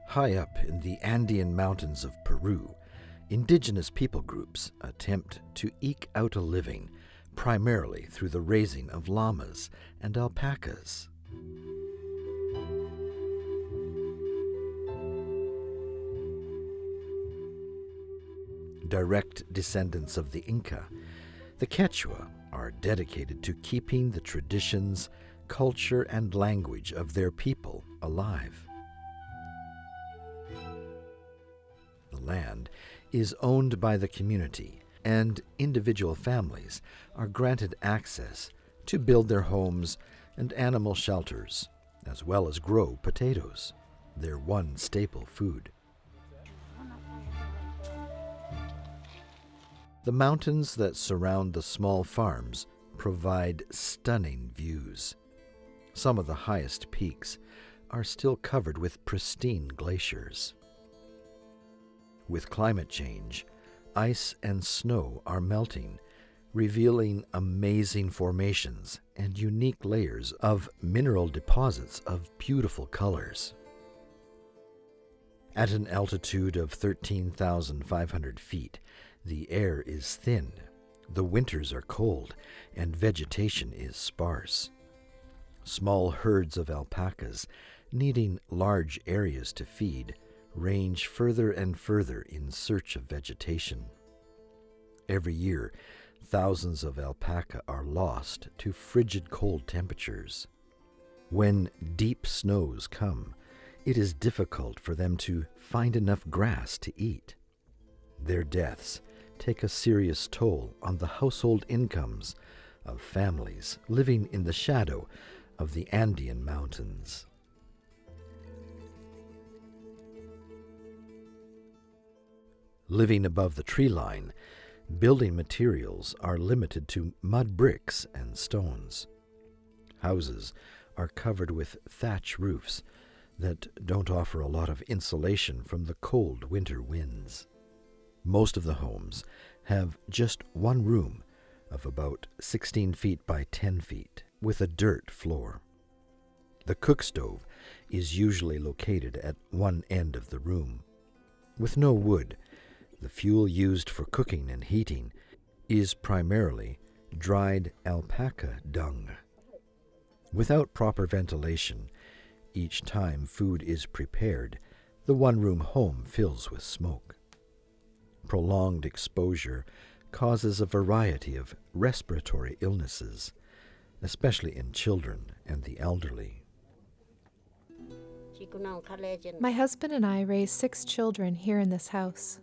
High up in the Andean mountains of Peru, indigenous people groups attempt to eke out a living primarily through the raising of llamas and alpacas. Direct descendants of the Inca, the Quechua are dedicated to keeping the traditions, culture, and language of their people alive. The land is owned by the community, and individual families are granted access to build their homes and animal shelters, as well as grow potatoes, their one staple food. The mountains that surround the small farms provide stunning views. Some of the highest peaks are still covered with pristine glaciers. With climate change, ice and snow are melting, revealing amazing formations and unique layers of mineral deposits of beautiful colors. At an altitude of 13,500 feet, the air is thin, the winters are cold, and vegetation is sparse. Small herds of alpacas, needing large areas to feed, range further and further in search of vegetation. Every year, thousands of alpaca are lost to frigid cold temperatures. When deep snows come, it is difficult for them to find enough grass to eat. Their deaths take a serious toll on the household incomes of families living in the shadow of the Andean mountains. Living above the tree line, building materials are limited to mud bricks and stones. Houses are covered with thatch roofs that don't offer a lot of insulation from the cold winter winds. Most of the homes have just one room of about 16 feet by 10 feet with a dirt floor. The cook stove is usually located at one end of the room. With no wood, the fuel used for cooking and heating is primarily dried alpaca dung. Without proper ventilation, each time food is prepared, the one-room home fills with smoke. Prolonged exposure causes a variety of respiratory illnesses, especially in children and the elderly. My husband and I raised 6 children here in this house.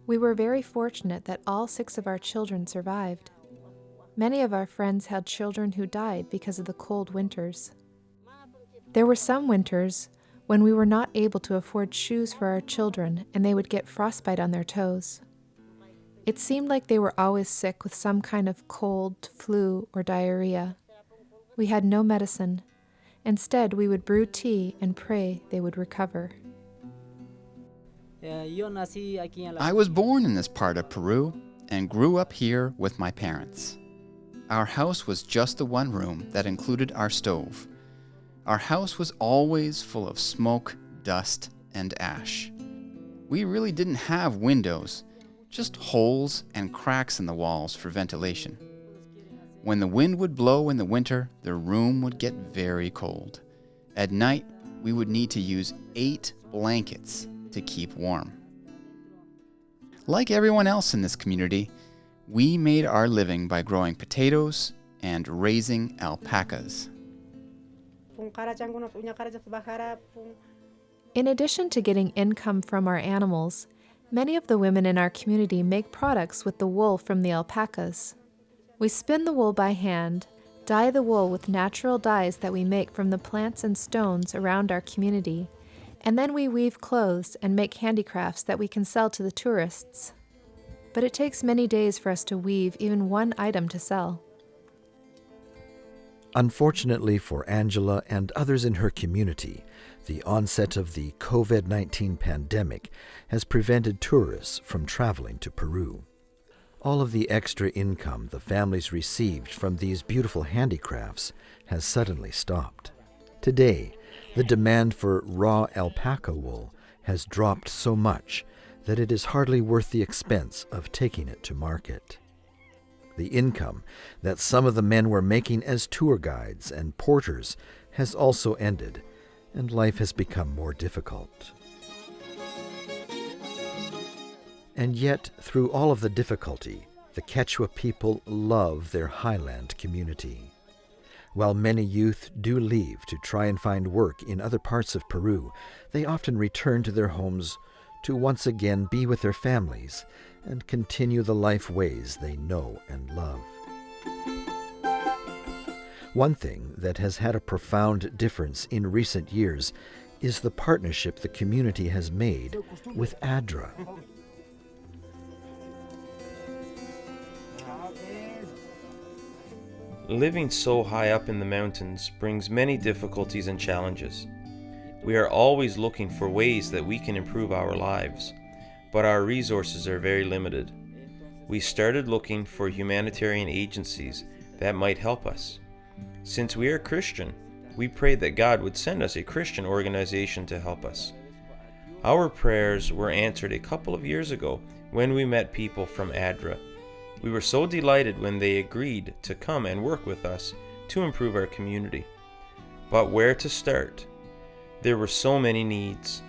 We were very fortunate that all 6 of our children survived. Many of our friends had children who died because of the cold winters. There were some winters when we were not able to afford shoes for our children and they would get frostbite on their toes. It seemed like they were always sick with some kind of cold, flu, or diarrhea. We had no medicine. Instead, we would brew tea and pray they would recover. I was born in this part of Peru and grew up here with my parents. Our house was just the one room that included our stove. Our house was always full of smoke, dust, and ash. We really didn't have windows, just holes and cracks in the walls for ventilation. When the wind would blow in the winter, the room would get very cold. At night, we would need to use 8 blankets to keep warm. Like everyone else in this community, we made our living by growing potatoes and raising alpacas. In addition to getting income from our animals, many of the women in our community make products with the wool from the alpacas. We spin the wool by hand, dye the wool with natural dyes that we make from the plants and stones around our community, and then we weave clothes and make handicrafts that we can sell to the tourists. But it takes many days for us to weave even one item to sell. Unfortunately for Angela and others in her community, the onset of the COVID-19 pandemic has prevented tourists from traveling to Peru. All of the extra income the families received from these beautiful handicrafts has suddenly stopped. Today, The demand for raw alpaca wool has dropped so much that it is hardly worth the expense of taking it to market. The income that some of the men were making as tour guides and porters has also ended, and life has become more difficult. And yet, through all of the difficulty, the Quechua people love their highland community. While many youth do leave to try and find work in other parts of Peru, they often return to their homes to once again be with their families and continue the life ways they know and love. One thing that has had a profound difference in recent years is the partnership the community has made with ADRA. Living so high up in the mountains brings many difficulties and challenges. We are always looking for ways that we can improve our lives, but our resources are very limited. We started looking for humanitarian agencies that might help us. Since we are Christian, we prayed that God would send us a Christian organization to help us. Our prayers were answered a couple of years ago when we met people from ADRA. We were so delighted when they agreed to come and work with us to improve our community. But where to start? There were so many needs.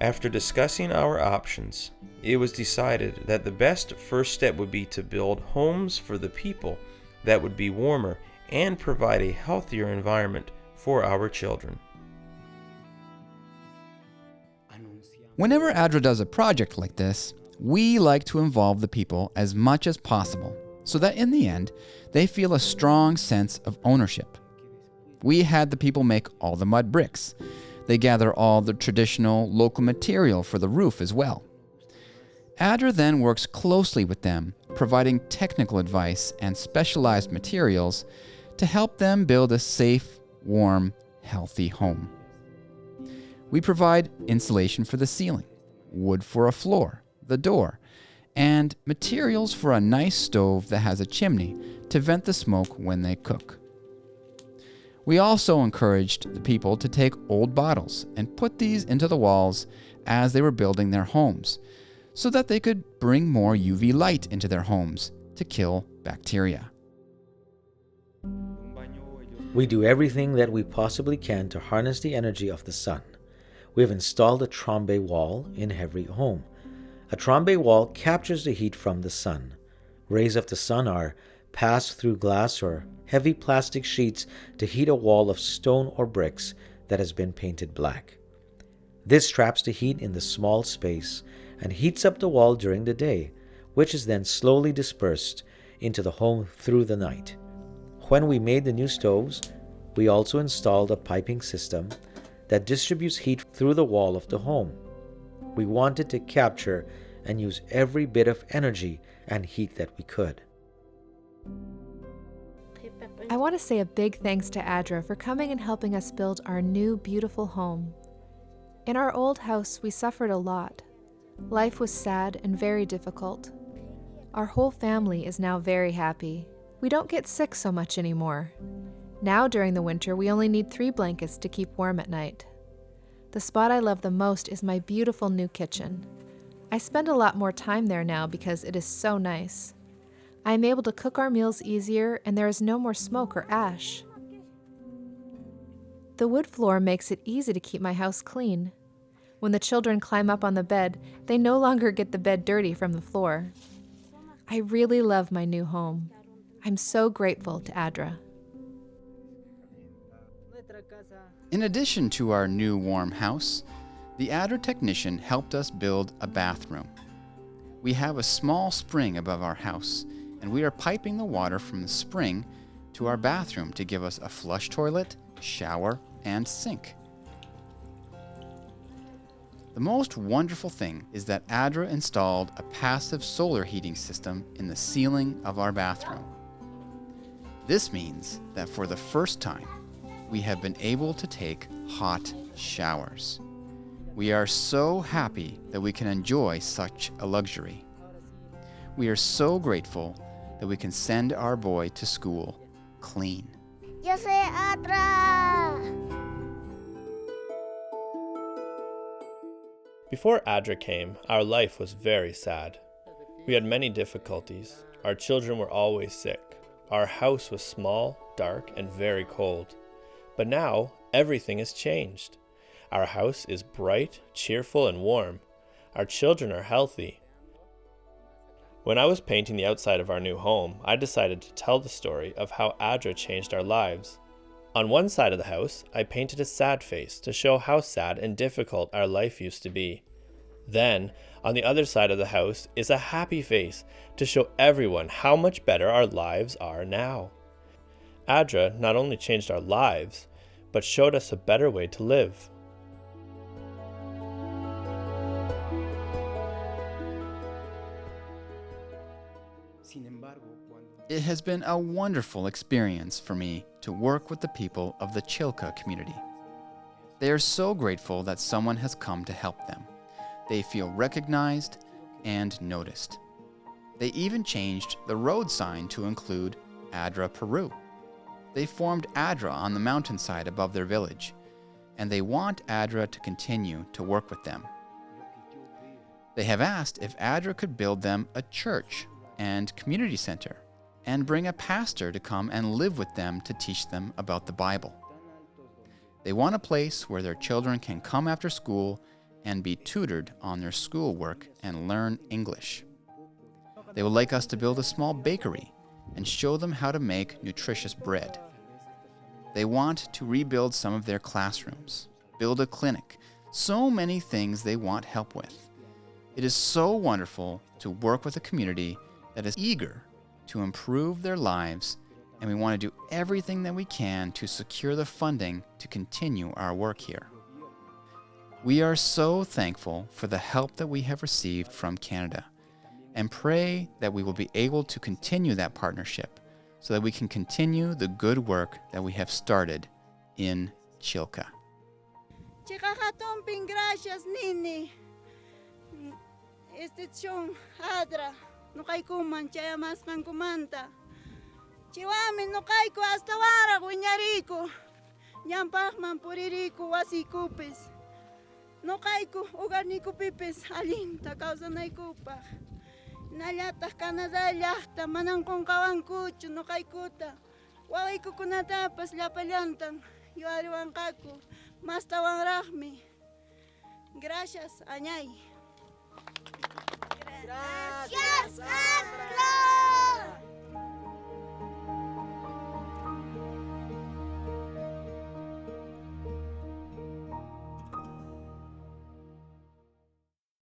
After discussing our options, it was decided that the best first step would be to build homes for the people that would be warmer and provide a healthier environment for our children. Whenever ADRA does a project like this, we like to involve the people as much as possible so that in the end, they feel a strong sense of ownership. We had the people make all the mud bricks. They gather all the traditional local material for the roof as well. ADRA then works closely with them, providing technical advice and specialized materials to help them build a safe, warm, healthy home. We provide insulation for the ceiling, wood for a floor, the door, and materials for a nice stove that has a chimney to vent the smoke when they cook. We also encouraged the people to take old bottles and put these into the walls as they were building their homes, so that they could bring more UV light into their homes to kill bacteria. We do everything that we possibly can to harness the energy of the sun. We have installed a Trombe wall in every home. A Trombe wall captures the heat from the sun. Rays of the sun are passed through glass or heavy plastic sheets to heat a wall of stone or bricks that has been painted black. This traps the heat in the small space and heats up the wall during the day, which is then slowly dispersed into the home through the night. When we made the new stoves, we also installed a piping system that distributes heat through the wall of the home. We wanted to capture and use every bit of energy and heat that we could. I want to say a big thanks to ADRA for coming and helping us build our new beautiful home. In our old house, we suffered a lot. Life was sad and very difficult. Our whole family is now very happy. We don't get sick so much anymore. Now during the winter, we only need 3 blankets to keep warm at night. The spot I love the most is my beautiful new kitchen. I spend a lot more time there now because it is so nice. I am able to cook our meals easier and there is no more smoke or ash. The wood floor makes it easy to keep my house clean. When the children climb up on the bed, they no longer get the bed dirty from the floor. I really love my new home. I'm so grateful to ADRA. In addition to our new warm house, the ADRA technician helped us build a bathroom. We have a small spring above our house, and we are piping the water from the spring to our bathroom to give us a flush toilet, shower, and sink. The most wonderful thing is that ADRA installed a passive solar heating system in the ceiling of our bathroom. This means that for the first time, we have been able to take hot showers. We are so happy that we can enjoy such a luxury. We are so grateful that we can send our boy to school clean. Yo soy ADRA. Before Adra came, our life was very sad. We had many difficulties. Our children were always sick. Our house was small, dark, and very cold. But now, everything has changed. Our house is bright, cheerful, and warm. Our children are healthy. When I was painting the outside of our new home, I decided to tell the story of how Adra changed our lives. On one side of the house, I painted a sad face to show how sad and difficult our life used to be. Then, on the other side of the house is a happy face to show everyone how much better our lives are now. Adra not only changed our lives, but showed us a better way to live. It has been a wonderful experience for me to work with the people of the Chilka community. They are so grateful that someone has come to help them. They feel recognized and noticed. They even changed the road sign to include Adra Peru. They formed Adra on the mountainside above their village, and they want Adra to continue to work with them. They have asked if Adra could build them a church and community center, and bring a pastor to come and live with them to teach them about the Bible. They want a place where their children can come after school and be tutored on their schoolwork and learn English. They would like us to build a small bakery and show them how to make nutritious bread. They want to rebuild some of their classrooms, build a clinic, so many things they want help with. It is so wonderful to work with a community that is eager to improve their lives, and we want to do everything that we can to secure the funding to continue our work here. We are so thankful for the help that we have received from Canada, and pray that we will be able to continue that partnership so that we can continue the good work that we have started in Chilka. Chikakatomping gracias nini. Estichon Adra. No kayko man chaya mas kan kumanta. Chiwami no kayko hasta wara guñariko. Nyampach man puririko wasikupis. No kayko ugarniko pipis alinta causa naikupach. Nallatas Canada llahta manan con kawankuchu no kaykuta. Wawayko kunatapas llapallantan yuariwankaku. Mas tawanrahmi. Gracias, añay.